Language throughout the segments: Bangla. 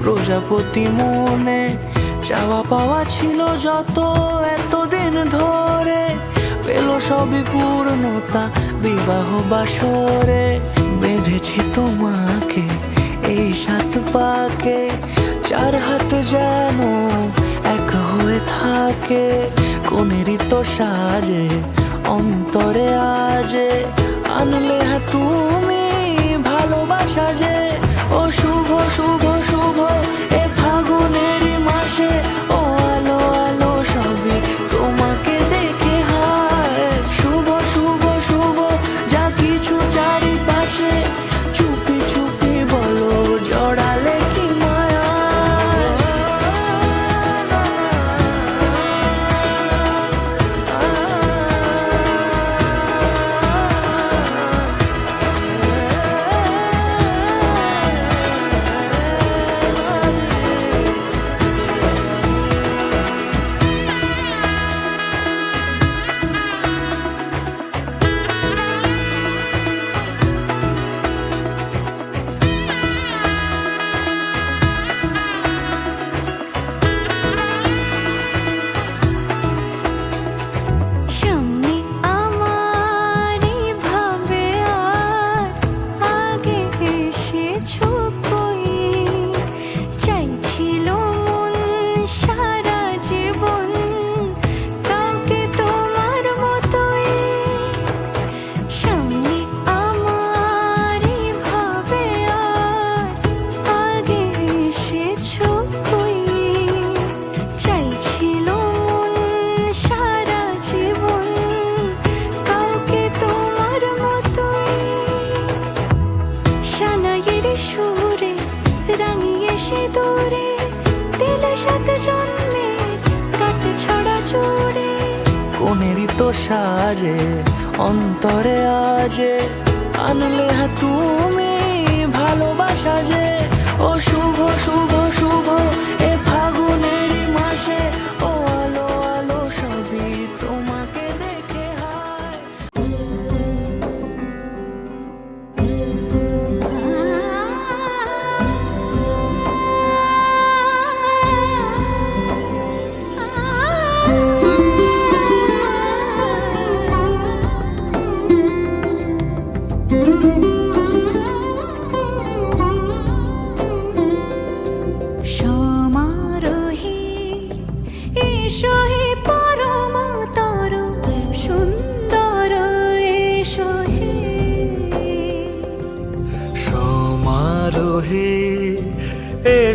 প্রজাপতি মনে চাওয়া পাওয়া ছিল যত এতদিন ধরে, পেল সবই পূর্ণতা বিবাহ বাসরে। বেঁধেছি তোমাকে এই 7 পাকে, 4 হাত যেন এক হয়ে থাকে। কোনেরই তো সাজে অন্তরে আজে, আনলে হ্যাঁ তুমি ভালোবাসা যে। ও শুভ শুভ শুভ এ ফাগুনেরই মাসে, ও আলো আলো সবই তোমাকে দেখে হায়। শুভ শুভ শুভ যা কিছু চারিপাশে, চুপি চুপি বলো জড়ালে কি মায়া। কোনেরই তো সাজে অন্তরে আজে, আনলে হ্যাঁ তুমি ভালোবাসা যে। ও শুভ শুভ শুভ এ ফাগুনেরই মাসে, ও আলো আলো সবই তোমাকে দেখে হায়।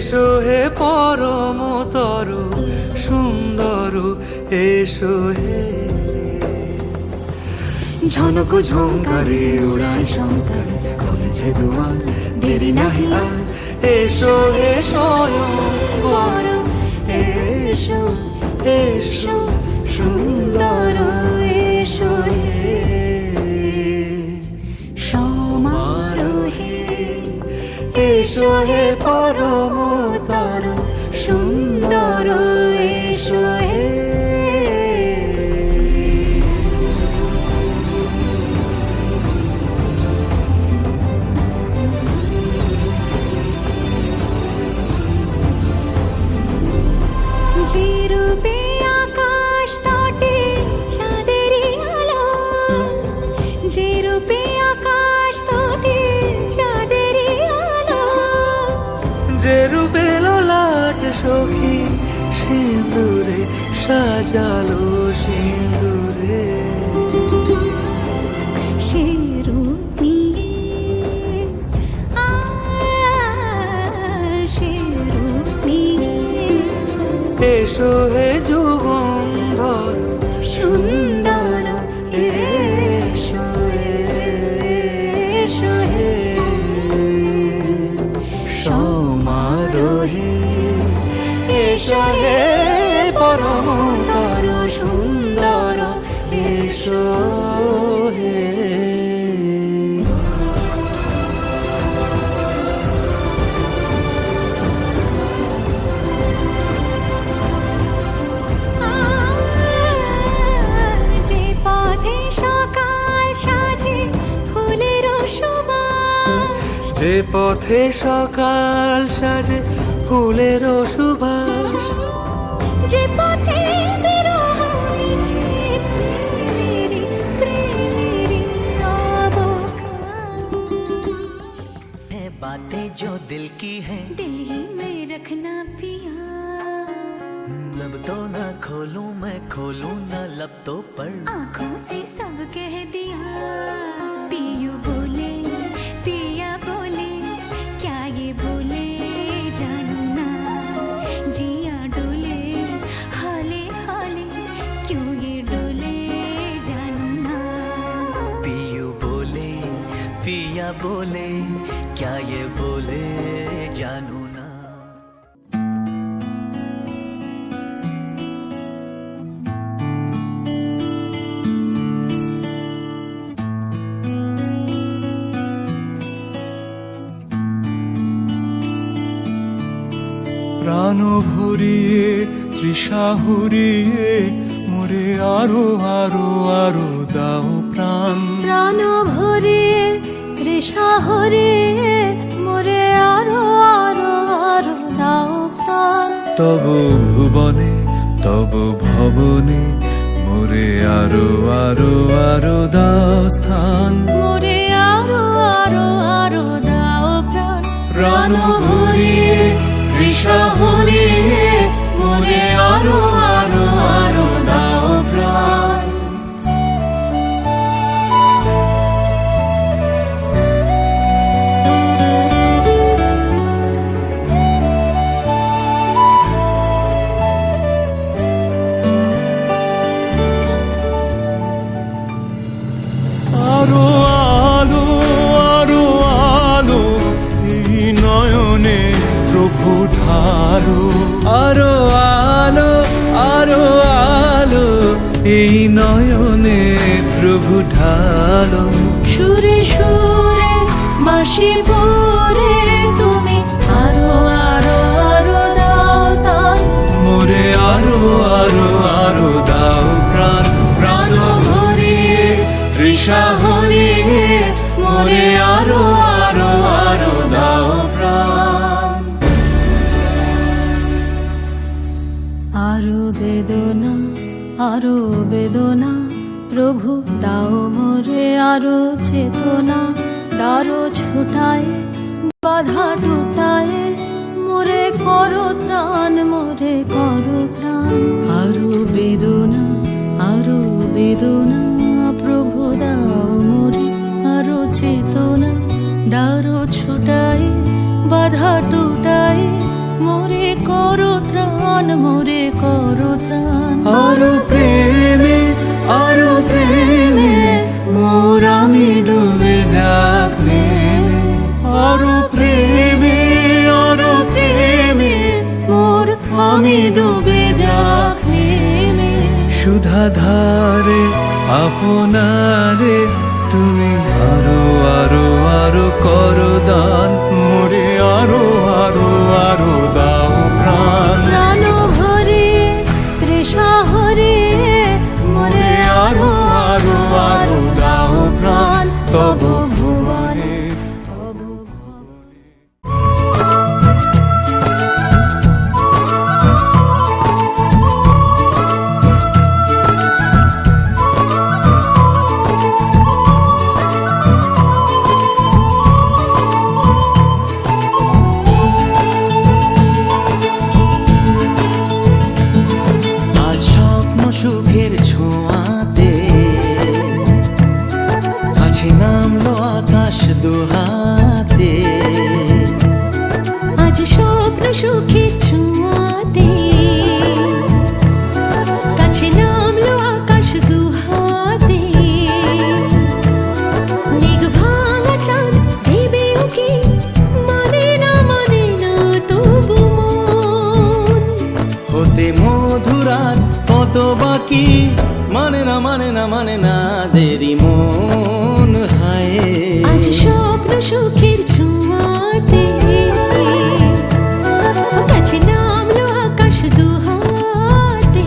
এসো হে পরমতর সুন্দর, এসো হে। ঝনক ঝঙ্কারে উড়ায় শঙ্কর, খুলেছে দুয়ার দেরি নাহি আর। এসো হে স্বয়ংবর, এসো এসো সুন্দর, এসো হে সমারোহে। এসো হে পরমতর সুন্দর, এসো হে। যে রূপে আকাশ তটে চাঁদেরই আলো, যে রূপে আকাশ তটে চাঁদেরই আলো, যে রূপে ললাট সখী সিঁদুরে সাজালো সিঁদুরে। সে রূপ নিয়ে সে রূপ নিয়ে এসো হে যুগন্ধর সুন্দর, এসো এসো হে সমারোহে। এসো হে পরমতর সুন্দর, এসো হে। যে পথে সকাল সাজে ফুলের সুবাস, যে পথে সকাল সাজে ফুলেরও সুবাস। যে পথে বিরহ নিচে প্রেমেরি अवकाश। है बातें जो दिल की हैं, दिल ही में रखना पिया, लब तो ना खोलूं मैं, खोलूं ना लब तो पढ़। आँखों से सब कह दिया। पियू बोले पिया बोले, क्या ये बोले जानू ना। जिया डोले हाले हाले, क्यों ये डोले जानू ना। पियू बोले पिया बोले, क्या ये बोले जानू ना। প্রাণ ভরিয়ে তৃষা হরিয়ে মোরে আরো আরো আরো দাও প্রাণ। প্রাণ ভরিয়ে তৃষা হরিয়ে মোরে আরো আরো আরো দাও প্রাণ। তব ভুবনে তব ভবনে মোরে আরো আরো আরো দাও স্থান। মোরে আরো আরো আরো দাও প্রাণ। প্রাণ ভরিয়ে তৃষা হরিয়ে মোরে আরো আরো আরো দাও প্রাণ। আরো আলো আরো আলো এই নয়নে প্রভু ঢালো। আরো আলো আরো আলো এই নয়নে প্রভু ঢালো। সুরে সুরে বাঁশি পরে তুমি আরো আরো আরো দাও তান। মোরে আরো আরো আরো দাও প্রাণ। প্রাণ ভরিয়ে তৃষা হরিয়ে মোরে আরো আরো আরো দাও প্রাণ। আরো বেদনা আরো বেদনা, প্রভু দাও মোরে আরো চেতনা। দারো ছুটায় বাধা টুটায়, মোরে করো ত্রাণ মোরে করো ত্রাণ। আরো বেদনা প্রভু দাও মোরে আরো চেতনা। দারো ছুটায় বাধা টুটায়, মোরে করো ত্রাণ মোরে করো ত্রাণ। আরো প্রেমে মোর আমি ডুবে যাক নেমে। আরো প্রেমে মোর আমি ডুবে যাক নেমে। সুধা ধারে আপনারে তুমি আরো আরো আরো করো দান। মোরে আরো আরো আরো দাও প্রাণ। প্রাণ ভরিয়ে তৃষা হরিয়ে মোরে আরো আরো আরো দাও প্রাণ। তব ভুবনে তব ভবনে। আজ স্বপ্ন সুখের ছোঁয়াতে কাছে নামলো আকাশ দুহাতে। আজ স্বপ্ন সুখের ছোঁয়াতে কাছে নামলো আকাশ দুহাতে। মেঘ ভাঙা চাঁদ দেবে ওকে, মানে না তবু মন। হতে মধুরাত কত বাকি, মানে না দেরি মন হায়। আজ স্বপ্ন সুখের ছোঁয়াতে কাছে নামলো আকাশ দুহাতে।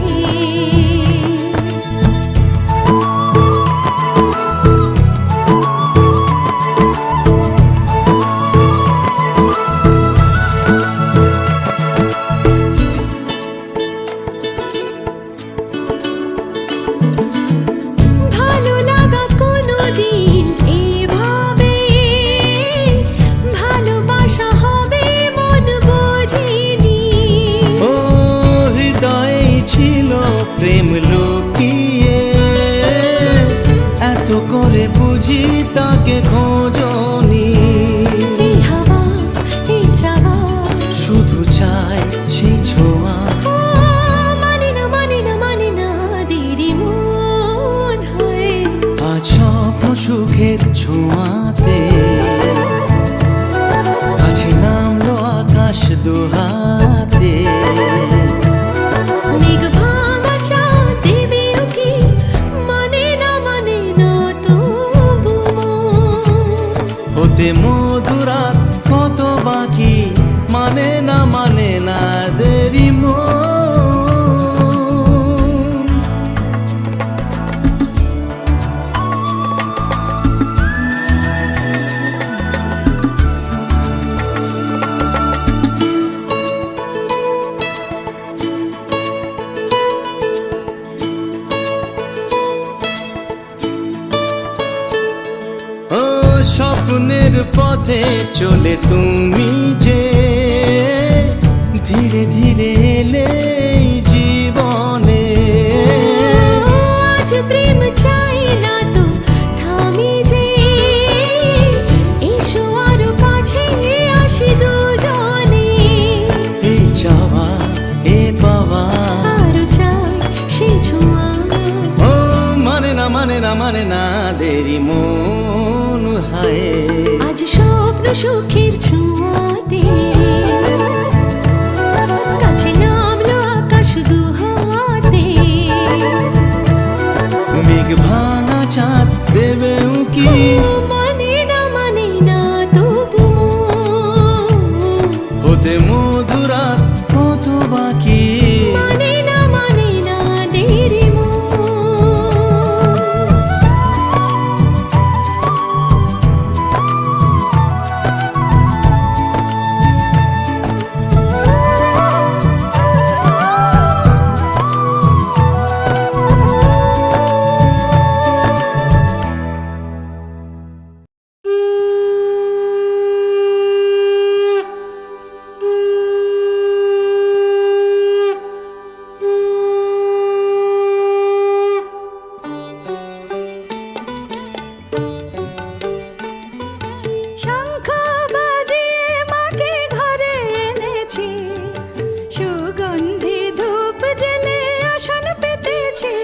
প্রেম লুকিয়ে, এত করে বুঝি তাকে খোঁজনি। এই হাওয়া, এই চাওয়া, শুধু চাই সেই ছোঁয়া। মানি না মানি না মানি না দেরি মন হয়। আজ স্বপ্ন সুখের ছোঁয়াতে কাছে নামলো আকাশ দুহাতে। মেঘ ভাঙা চাঁদ দেবে উকি, মানে না তবু মন। হতে মধুরাত কত বাকি, মানে না দেরি মন। ও স্বপ্নের পথে চলে তুমি যে, ধীরে ধীরে এলে এই জীবনে। আজ প্রেম চাই না তো থামি যে, এসো আরো কাছে আসি দুজনে। এই চাওয়া এ পাওয়া, আরো চাই সেই ছোঁয়া। ও মানে না দেরি মন হায়। আজ স্বপ্ন সুখের ছোঁয়াতে কাছে নামলো আকাশ দুহাতে। মেঘ ভাঙা চাঁদ দেবে উকি, মানে না তবু মন। হতে মধুরাত কত বাকি, মানে না দেরি মন। শঙ্খ বাজিয়ে মাকে ঘরে এনেছি, সুগন্ধি ধূপ জেলে আসন পেতেছি।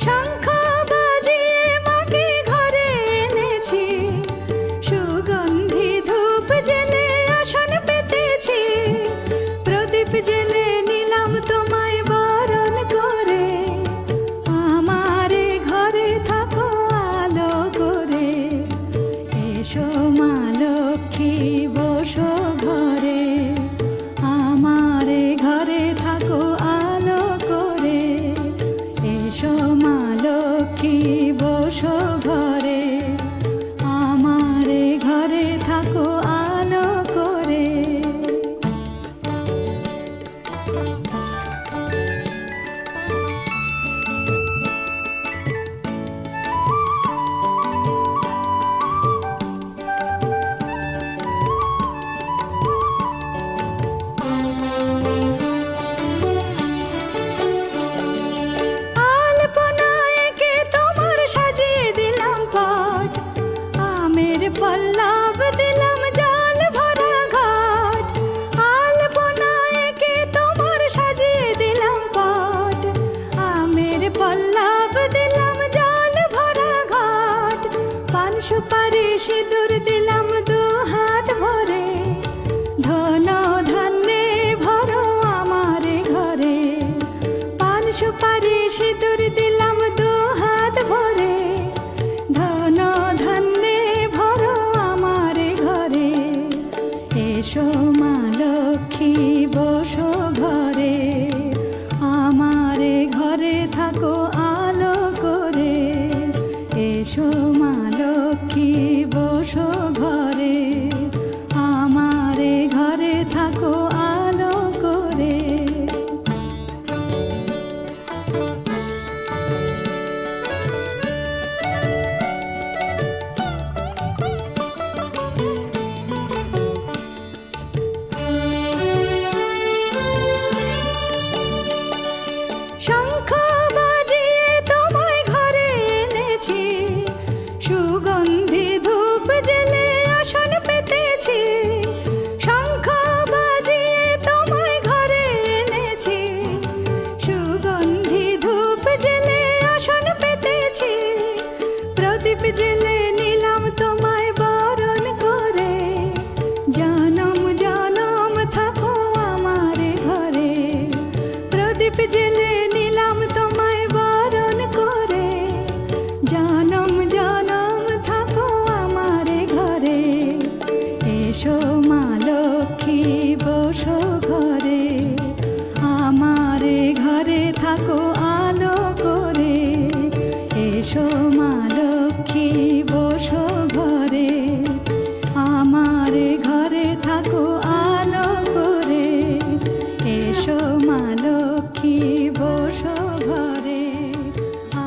শঙ্খ বাজিয়ে মাকে ঘরে এনেছি, সুগন্ধি ধূপ জেলে আসন পেতেছি। প্রদীপ জেলে নিলাম তোমায় বরণ করে, আমারে ঘরে থাকো আলো করে। এসো মা লক্ষ্মী বসো ঘরে, আমারে ঘরে থাকো আলো করে। এসো মা লক্ষ্মী বসো ঘরে, আমারে ঘরে থাকো আলো করে। আলপনায় এঁকে তোমার সাজিয়ে দিলাম পট, আমের পল্লব দিলাম জল ভরা ঘাট। আলপনায় এঁকে তোমার সাজিয়ে দিলাম পট, আমের পল্লব দিলাম জল ভরা ঘাট। পান সুপারি সিঁদুর দিলাম দু হাত ভরে, ধন ধান্যে ভরো আমারে ঘরে। পান সুপারি সিঁদুর দিলাম দু হাত ভরে, ধন ধান্যে ভরো আমারে ঘরে। এসো মা লক্ষ্মী বসো ঘরে, আমারে ঘরে থাকো আলো করে। এসো মা লক্ষ্মী বসো ঘরে, আমারে ঘরে থাকো আলো করে। শঙ্খ বাজিয়ে তোমায় ঘরে এনেছি, সুগন্ধি ধূপ জেলে আসন পেতেছি। শঙ্খ বাজিয়ে তোমায় ঘরে এনেছি, সুগন্ধি ধূপ জেলে আসন পেতেছি। প্রদীপ জেলে নিলাম তোমায় বরণ করে, জনম জনম থাকো আমার ঘরে। প্রদীপ জেলে নিলাম তোমায় বরণ করে, জনম জনম থাকো আমার ঘরে। এসো মা লক্ষ্মী বসো ঘরে, আমার ঘরে থাকো আলো করে। এসো মা লক্ষ্মী বসো ঘরে, আমার ঘরে থাকো আলো করে। এসো মা লক্ষ্মী বসো ঘরে,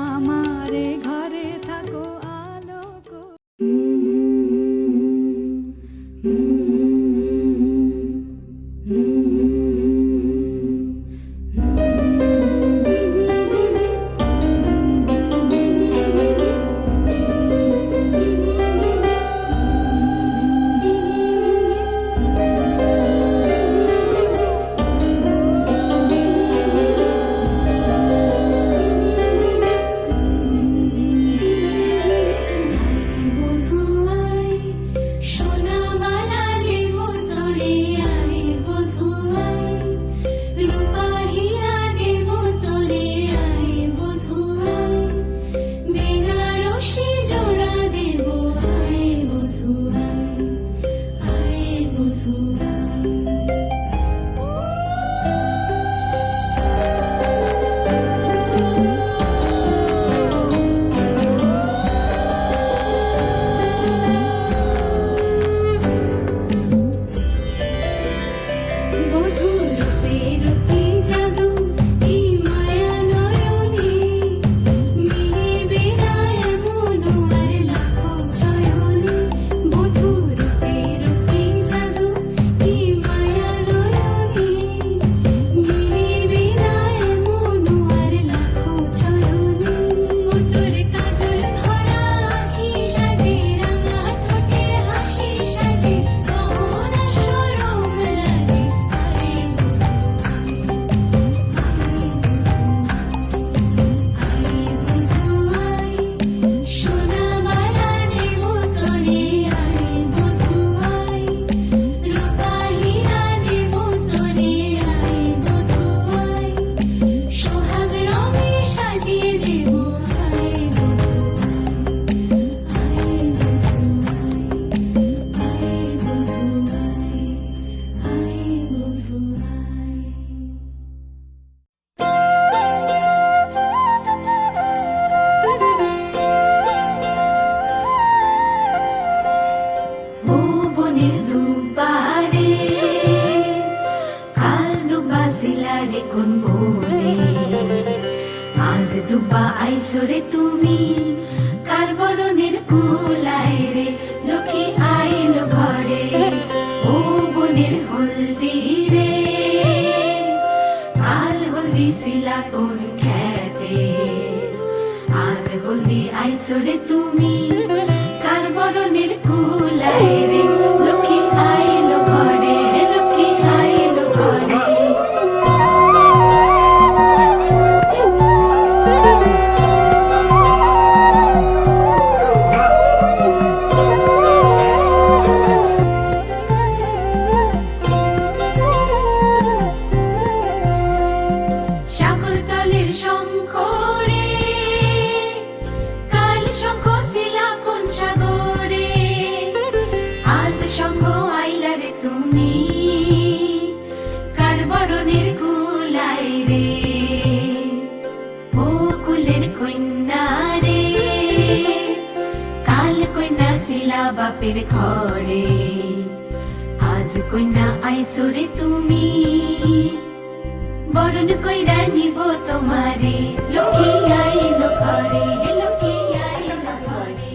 আমার ঘরে থাকো আলো দুবা আইসরে তুমি কার বরণের কুলায় রে লক্ষ্মী আইলো ঘরে ও বনের হলদি রে কাল হলদি শিলা কোন খেতে আজ হলদি আইসরে তুমি কার বরণের কুলায় রে লক্ষ্মী আইলো ঘরে লক্ষ্মী আইলো ঘরে বাপের ঘরে আজ কন্যা আইসরে তুমি বরণ কইরা নিব তোমারে লক্ষ্মী আইলো ঘরে লক্ষ্মী আইলো ঘরে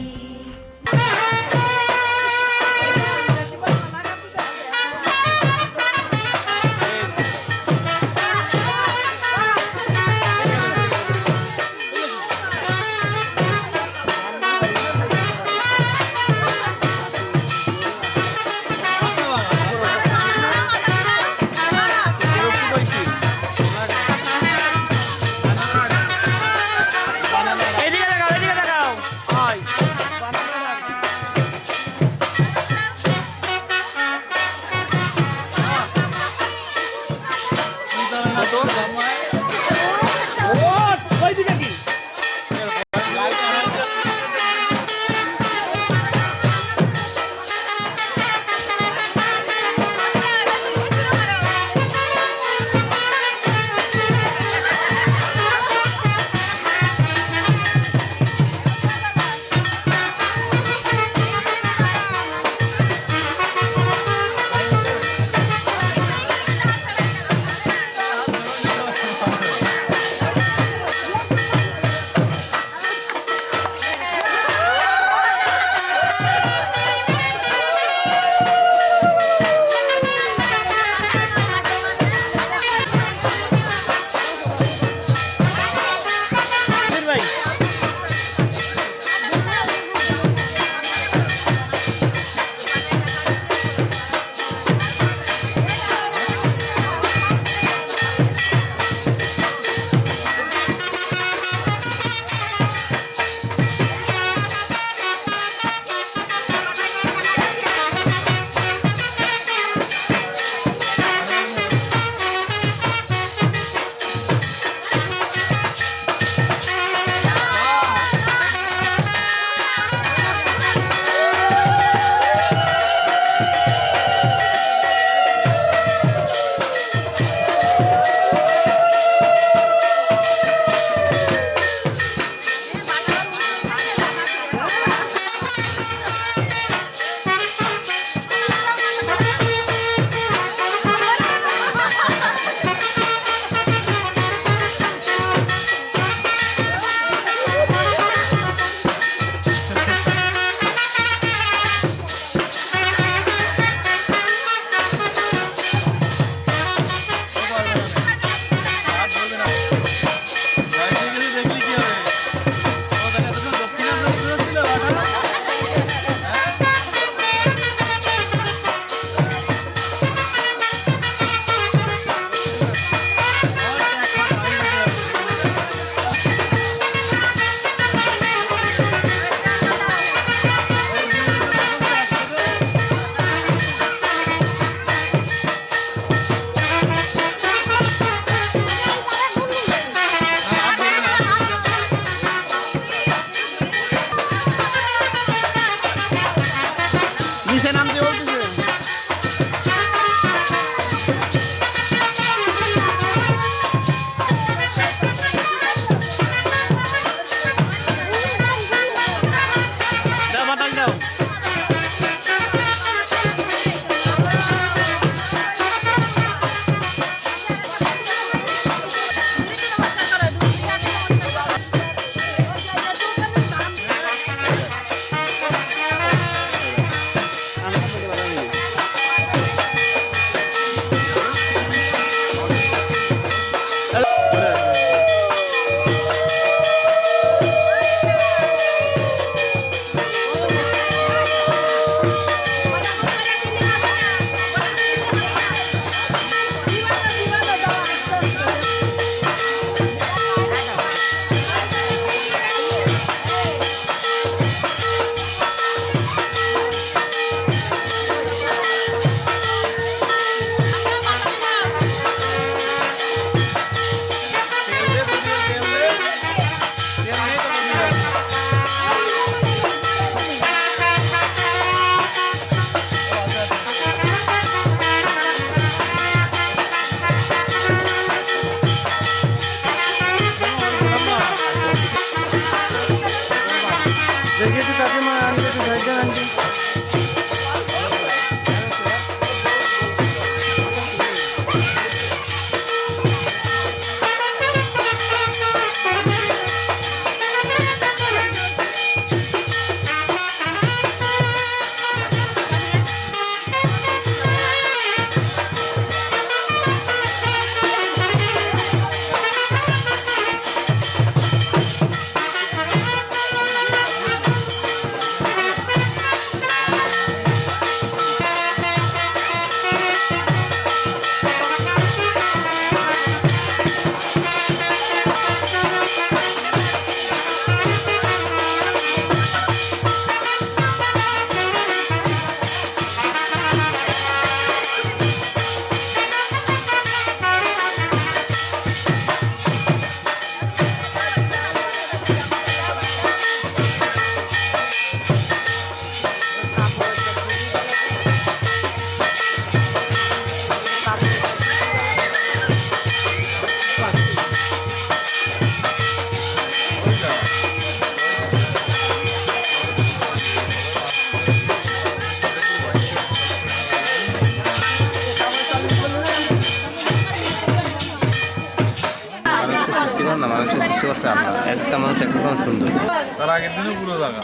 না, মানুষের দৃষ্টিকোণ আলাদা, একটা মানুষ এক রকম সুন্দর। তার আগের দিনও পুরো জায়গা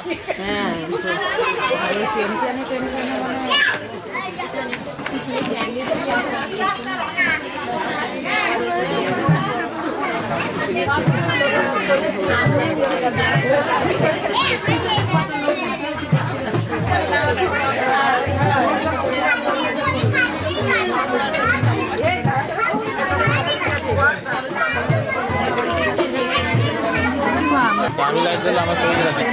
আমি লাইট দিলে আমার চলে যাবে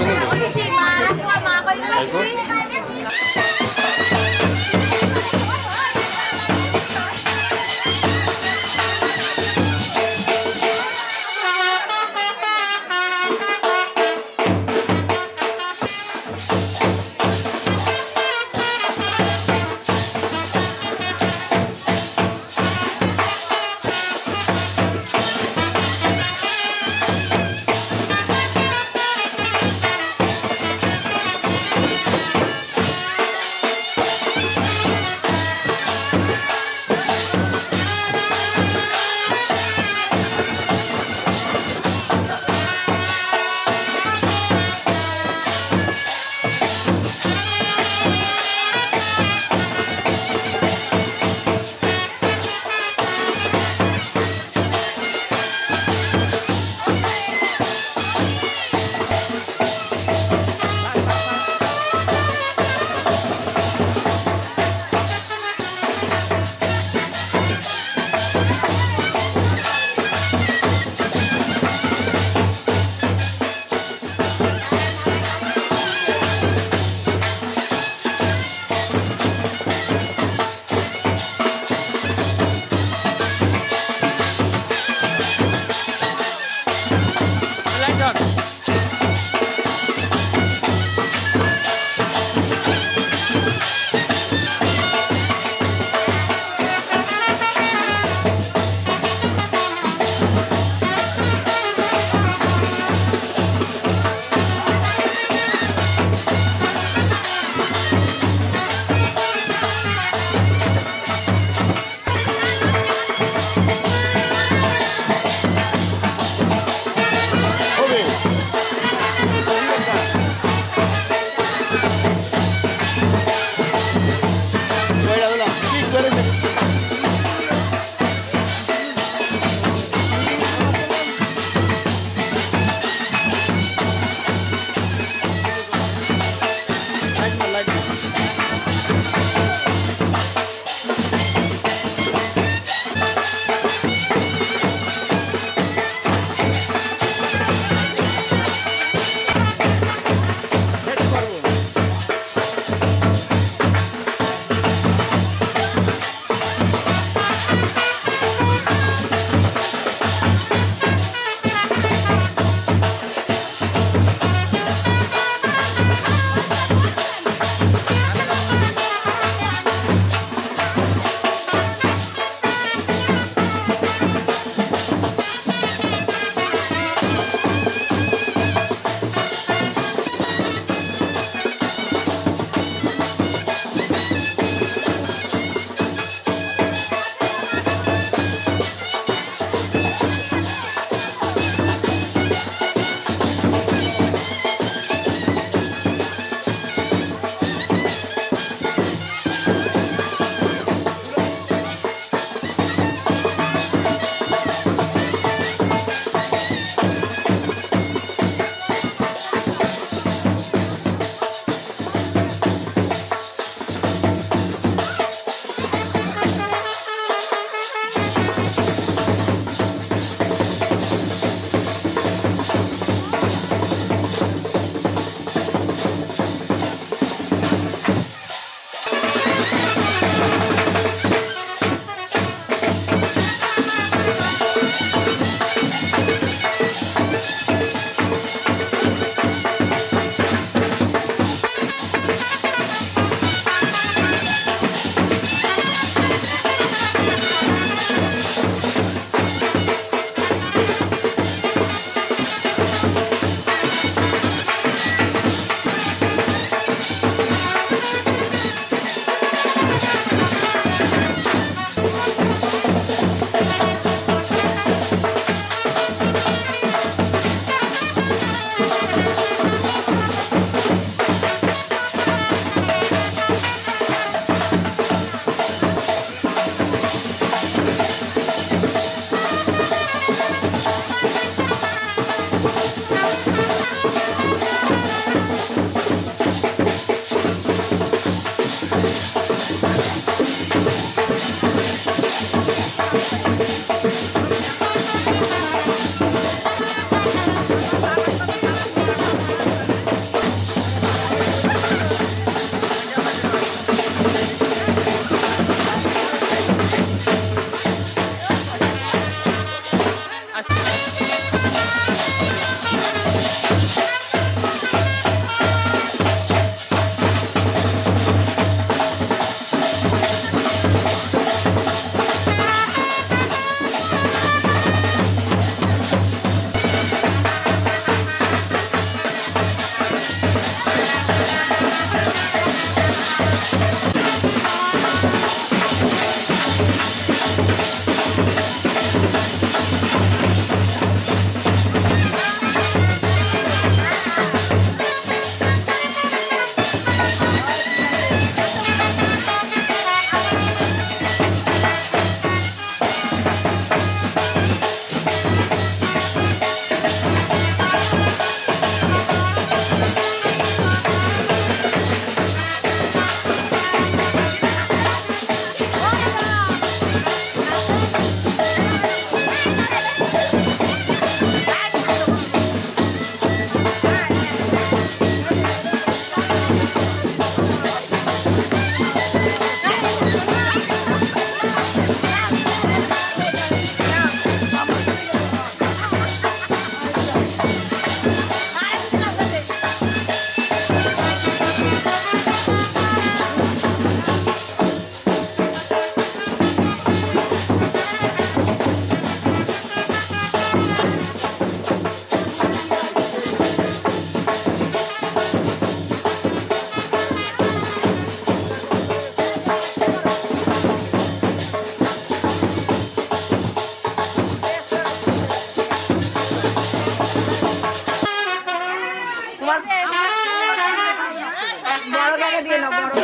টাকা দিয়ে নাও বড়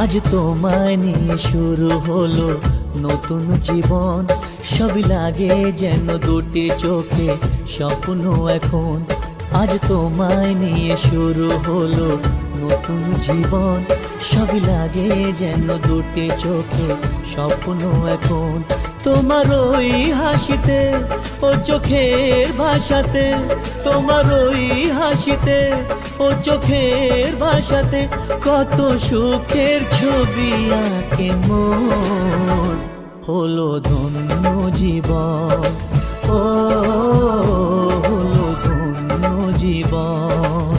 আজ তোমায় নিয়ে শুরু হলো নতুন জীবন, সবই লাগে যেন দুটি চোখে স্বপ্ন এখন। আজ তোমায় নিয়ে শুরু হলো নতুন জীবন, সবই লাগে যেন দুটি চোখে স্বপ্ন এখন। তোমার ওই হাসিতে ও চোখের ভাষাতে, তোমার ওই হাসিতে ও চোখের ভাষাতে কত সুখের ছবি আঁকে মন। হলো ধন্য জীবন, ও হলো ধন্য জীবন।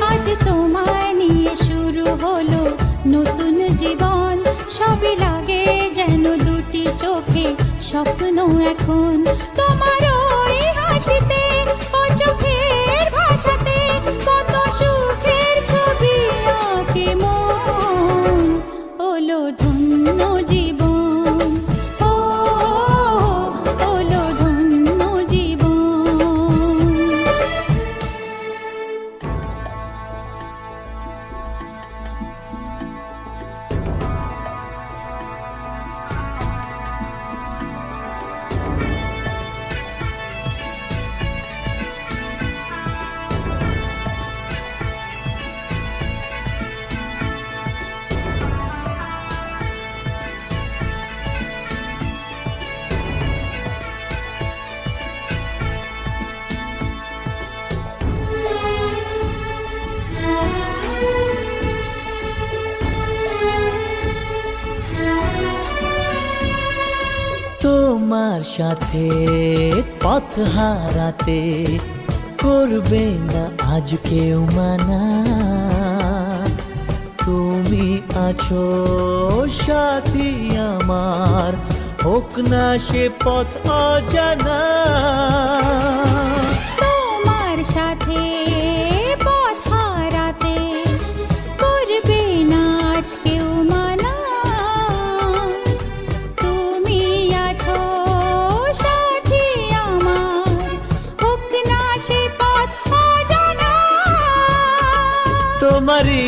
আজ তোমায় নিয়ে শুরু হলো নতুন জীবন, সবই লাগে যেন দুটি চোখে স্বপ্ন এখন। তোমার ওই হাসিতে ও চোখের ভাষাতে কত সুখের ছবি আঁকে মন। হলো ধন্য জীবন, ও হলো ধন্য জীবন। তোমার সাথে পথ হারাতে করবে না আজ কেউ মানা। তুমি আছো সাথী আমার, হোক না সে পথ অজানা। তোমার সাথে পথ হারাতে করবে না আজ কেউ মানা। তুমি আছো সাথী আমার, হোক না সে পথ অজানা। তোমারই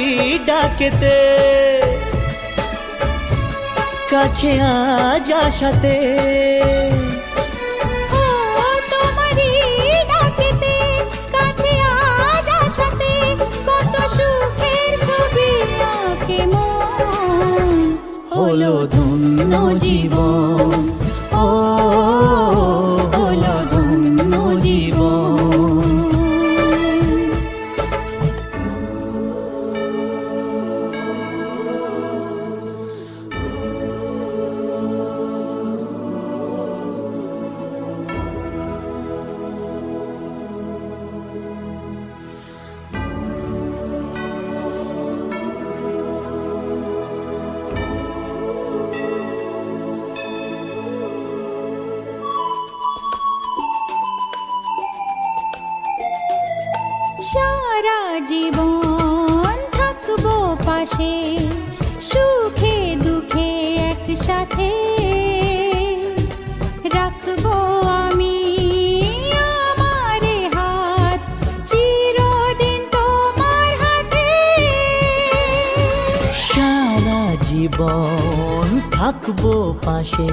ডাকেতে কাছে আজ আসাতে, ও তোমারই ডাকেতে কাছে আজ আসাতে কত সুখের ছবি আঁকে মন। হলো ধন্য জীবন, ও হলো ধন্য জীবন। সারা জীবন থাকবো পাশে, সুখে দুঃখে একসাথে রাখবো আমি আমারে জীবন থাকবো পাশে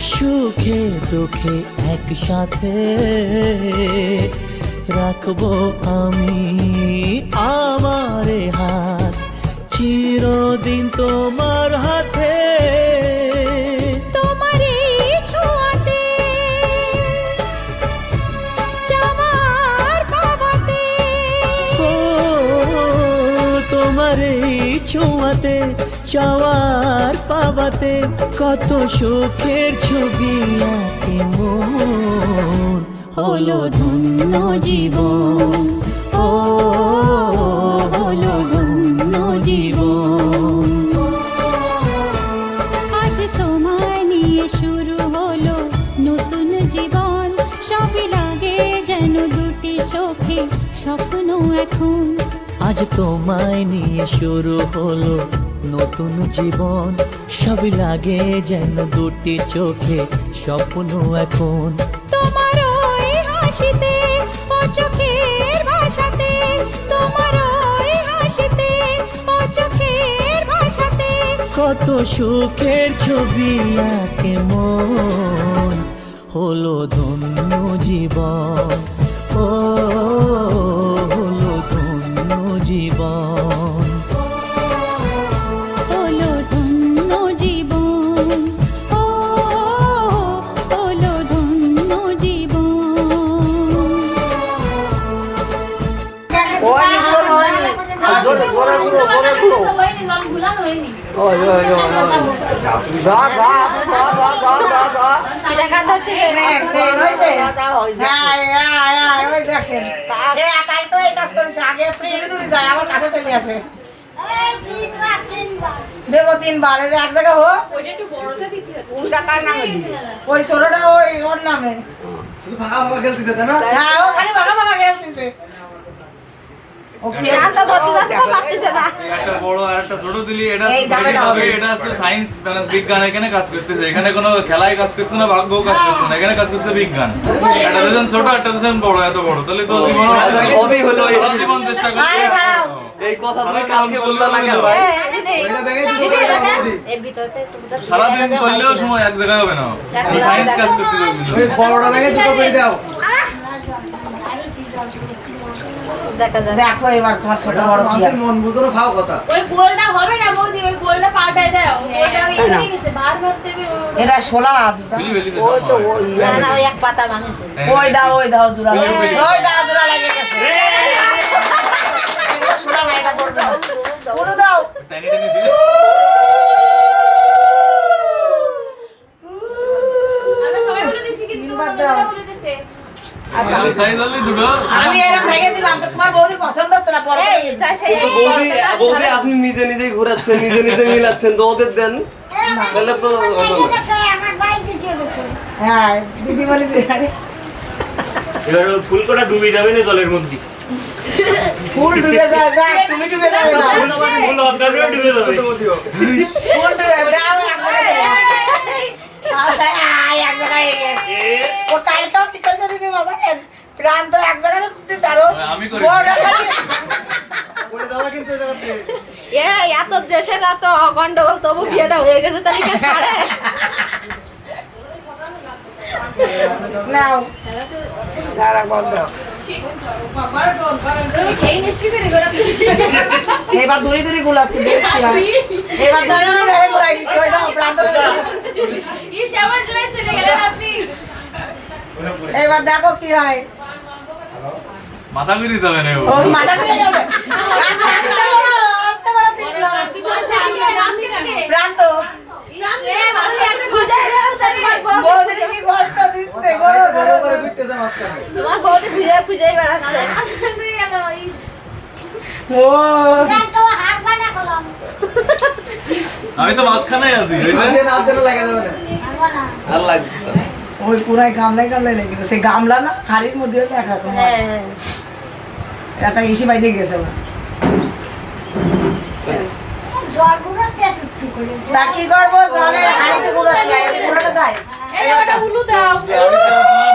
সুখে দুঃখে একসাথে রাখবো আমি আমার হাত চিরদিন তোমার হাতে তোমার এই ছোঁয়াতে চাওয়ার পাওয়াতে ও তোমার এই ছোঁয়াতে চাওয়ার পাওয়াতে কত সুখের ছবি আঁকে মন হলো ধন্য জীবন ও হলো ধন্য জীবন আজ তোমায় নিয়ে শুরু হলো নতুন জীবন সবই লাগে যেন দুটি চোখে স্বপ্ন এখন আজ তোমায় নিয়ে শুরু হলো নতুন জীবন সবই লাগে যেন দুটি চোখে স্বপ্ন এখন তোমার ওই হাসিতে ও চোখের ভাষাতে তোমার ওই হাসিতে ও চোখের ভাষাতে কত সুখের ছবি আঁকে মন হলো ধন্য জীবন ও হলো ধন্য জীবন হলো ধন্য জীবন ও হলো ধন্য জীবন দেবো 3 বার এক জায়গা হোক ওই ষোলোটা ওই ওর নামে খেলতেছে তাই না? হ্যাঁ ও খালি ভাগা ভাগা খেলতেছে একটা বড় আর একটা ছোট দিলি এটা এই ঝামেলা হবে। এটা আছে সায়েন্স মানে বিজ্ঞান এখানে কাজ করতেছে এখানে কোনো খেলায় কাজ করছে না ভাগ্য কাজ করছে না এখানে কাজ করছে বিজ্ঞান একটা রিজন ছোট একটা রিজন বড় এত বড় তাহলে তো জীবন সবই হলো এই। সারা জীবন চেষ্টা করতে আরে দাঁড়াও। এই কথা তুমি কালকে বললে না কেন ভাই? এটা ভেঙে দুটো করে দাও দি। সারাদিন করলেও সময় এক জায়গায় হবে না সায়েন্স কাজ করতে হবে ওই বড়টা ভেঙে দুটো করে দাও। দেখো এবার তোমার ছোট বড় কি মানুষের মন বুঝানো খাও কথা। ওই গোলটা হবে না বৌদি ওই গোলটা পাল্টাই দাও গোলটা ওই হয়ে গেছে বারবার দেবে এটা শোলা দুটো ফেলি ফেলি ওই তো ওই দাও জোড়া লাগে গেছে ওই দাও জোড়া লাগে গেছে এটা শোলা না এটা করবে না পুরো দাও টানি টানি ছিল আমরা সবাই বলে দিছি কিন্তু তিনবার তোমরা দাও। বলে দিছে সাইজ হলে দুটো আমি এরকম ভেঙে দিলাম তো তোমার বৌদি পছন্দ হচ্ছে না পরে বৌদি আপনি নিজে নিজেই ঘোরাচ্ছেন নিজে নিজে মিলাচ্ছেন তো ওদের দেন তাহলে তো হলো না। হ্যাঁ দিদি বলেছে আরে এবার ফুলকোটা ডুবে যাবে না জলের মধ্যে ফুল ডুবে যায় যা তুমি ডুবে যাবে না ফুল অর্গানও ডুবে যাবে ফুল ডুবে দাও একবারে আয় এক জায়গায় গেছে ও কালকেও কি করছে দিদি মজা কেন প্রাণ তো এক জায়গায় ঘুরতে চারো আমি করি। করে দাও না কিন্তু ওই জায়গাতে। এত দেশের এত গন্ডগোল তবু বিয়েটা হয়ে গেছে তাহলে কে ছাড়ে নাও দাঁড়া বন্ধ তুমি খেয়ে নিশ্চয়ই করে গোরা এবার দূরে দূরে গুলাচ্ছি দেখছি এবার দূরে দূরে রেখে গুলাই দিচ্ছি ওই দাও প্রাণ ধরে দাও। এই শ্যামার সময় চলে গেলেন আপনি এবার দেখো কি হয় মাথা ঘুরিয়ে যাবে না ও মাথা ঘুরে যাবে আস্তে করো দিস না। প্রাণ তো বৌদি কি কষ্ট দিচ্ছে গো বড় করে ফিরতেছে মাঝখানে। তোমার বউকে খুঁজে বেড়াচ্ছে ও আমি তো মাঝখানে আছি এই যে। হাত দিয়ে লাগা যাবে না। আর লাগবে না। ওই পুরাই গামলায় লেগে গেছে সে গামলা না হাড়ির মধ্যে দেখা তোমার একটা ইসি বাইতে গেছে আমার তা কি করবো জলে হাড়িতে গুলো দিয়ে পুরোটা যায় এই ওটা উলু দাও যে আমি তো তোমার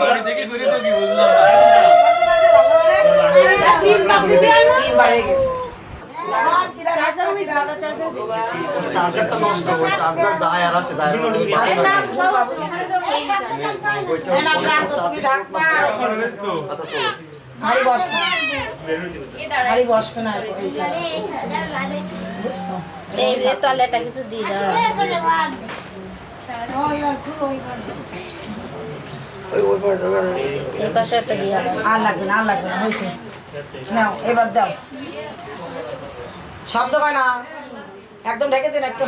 বাড়ি থেকে করেছো কি বুঝলাম না তিন বাবু দিয়ে বাড়ি গেছে চার্জারটা নষ্ট হয়, চার্জার যায় আর আসে, যায় আর আসে। তুমি থাকবা আমার রেস তো আচ্ছা চলো। হাড়ি বসবে না, হাড়ি বসবে না এই সাইডে। বুঝছো? এই যে তলেটা কিছু দিয়ে দাও। এই পাশে একটা দিয়ে দাও। আর লাগবে না, আর লাগবে না, হয়েছে। নাও এবার দাও। শব্দ হয় না, একদম ঢেকে দিন, একটু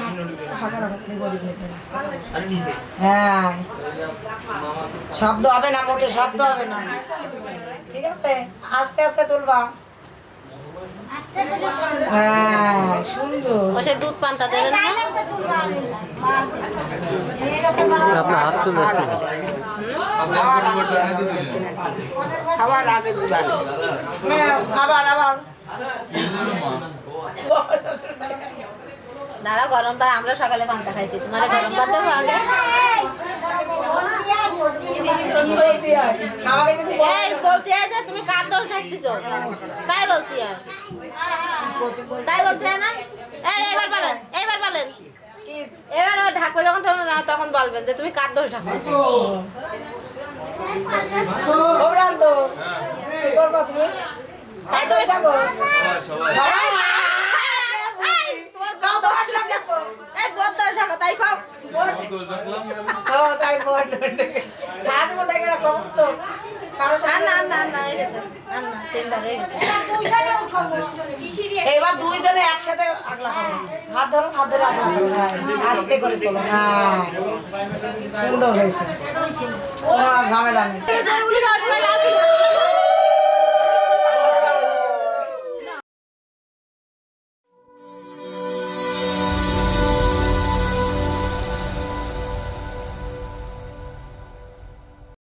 হাঁকা রাখো, তুমি গরিব নেই। হ্যাঁ, শব্দ হবে না, মোটে শব্দ হবে না, ঠিক আছে? আস্তে আস্তে তুলবা। হ্যাঁ, সুন্দর। ও সে দুধ পান্তা দেবেন না? আপনার হাত চলে আসছে। আবার আগে দুবার, আবার আবার। দাঁড়া, গরম ভাত আমরা সকালে পান্তা খাইছি, তোমার গরম ভাত দেবো আগে? আমাকে কিছু বলো। এই বলতে হয় যে তুমি কার দোষ ঢাকতেছো, তাই বলতে হয়, তাই বলছে না? এই এবার বলেন, এইবার বলেন, কি? এবার ও ঢাকবে যখন তখন বলবেন যে তুমি কার দোষ ঢাকতেছো। ও ভ্রান্ত, কি করবা তুমি? এই তুমি থাকো। সবাই তোমার বড় দোষ ঢাকো, এই বড় দোষ ঢাকো, তাই খাও। ও তাই বল। সাহায্য করতে গেলে কমছো। কারো সাথে না না না হয়ে গেছে, না না তিনবার হয়ে গেছে। এবার দুইজনে একসাথে আগলা করো। হাত ধরো, হাত ধরে আগলা করো। হ্যাঁ, আস্তে করে তোলো। হ্যাঁ, সুন্দর হয়েছে, কোনো আর ঝামেলা নেই।